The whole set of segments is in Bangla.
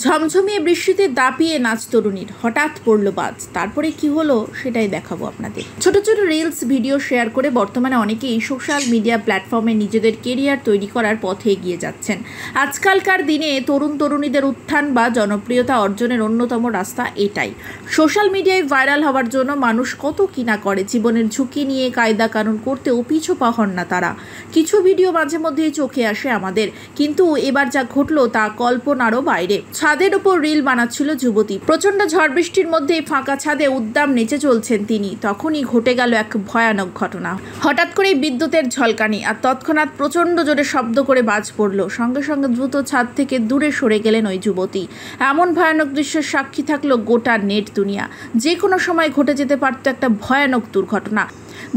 ঝমঝমিয়ে বৃষ্টিতে দাপিয়ে নাচ তরুণীর, হঠাৎ পড়ল বাজ। তারপরে কি হলো সেটাই দেখাবো আপনাদের। ছোট ছোট রিলস ভিডিও শেয়ার করে বর্তমানে অনেকেই সোশ্যাল মিডিয়া প্ল্যাটফর্মে নিজেদের কেরিয়ার তৈরি করার পথে এগিয়ে যাচ্ছেন। আজকালকার দিনে তরুণ তরুণীদের উত্থান বা জনপ্রিয়তা অর্জনের অন্যতম রাস্তা এটাই। সোশ্যাল মিডিয়ায় ভাইরাল হওয়ার জন্য মানুষ কত কিনা করে, জীবনের ঝুঁকি নিয়ে কায়দা কানুন করতেও পিছু পা হন না তারা। কিছু ভিডিও মাঝে মধ্যেই চোখে আসে আমাদের, কিন্তু এবার যা ঘটলো তা কল্পনারও বাইরে। ছাদের উপর রিল বানাচ্ছিল যুবতী। প্রচন্ড ঝড় বৃষ্টির মধ্যে ফাঁকা ছাদে উদ্দাম নেচে চলছেন তিনি। তখনই ঘটে গেল এক ভয়ানক ঘটনা। হঠাৎ করেই বিদ্যুতের ঝলকানি আর তৎক্ষণাৎ প্রচন্ড জোরে শব্দ করে বাজ পড়ল। সঙ্গে সঙ্গে দ্রুত ছাদ থেকে দূরে সরে গেলেন ওই যুবতী। এমন ভয়ানক দৃশ্যের সাক্ষী থাকলো গোটা নেট দুনিয়া। যে কোনো সময় ঘটে যেতে পারত একটা ভয়ানক দুর্ঘটনা।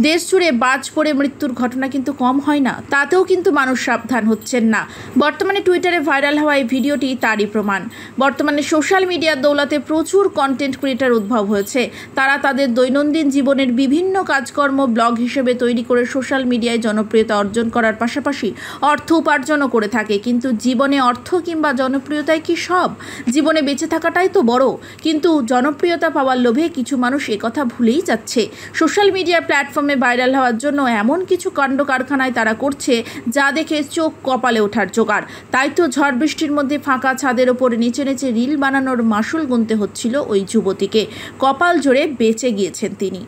দেশ জুড়ে বাজ পড়ে মৃত্যুর ঘটনা কিন্তু কম হয় না, তাতেও কিন্তু মানুষ সাবধান হচ্ছেন না। বর্তমানে টুইটারে ভাইরাল হওয়া এই ভিডিওটি তারই প্রমাণ। বর্তমানে সোশ্যাল মিডিয়ার দৌলতে প্রচুর কন্টেন্ট ক্রিয়েটর উদ্ভব হয়েছে। তারা তাদের দৈনন্দিন জীবনের বিভিন্ন কাজকর্ম ব্লগ হিসেবে তৈরি করে সোশ্যাল মিডিয়ায় জনপ্রিয়তা অর্জন করার পাশাপাশি অর্থ উপার্জনও করে থাকে। কিন্তু জীবনে অর্থ কিংবা জনপ্রিয়তায় কি সব? জীবনে বেঁচে থাকাটাই তো বড়। কিন্তু জনপ্রিয়তা পাওয়ার লোভে কিছু মানুষ একথা ভুলেই যাচ্ছে। সোশ্যাল মিডিয়া প্ল্যাটফর্মে ভাইরাল হওয়ার জন্য এমন কিছু কাণ্ড কারখানায় তারা করছে যা দেখে চোখ কপালে ওঠার জোগাড়। তাই তো ঝড় বৃষ্টির মধ্যে ফাঁকা ছাদের ওপরে নেচে নেচে রিল বানানোর মাসুল গুনতে হচ্ছিল ওই যুবতীকে। কপাল জোরে বেঁচে গিয়েছেন তিনি।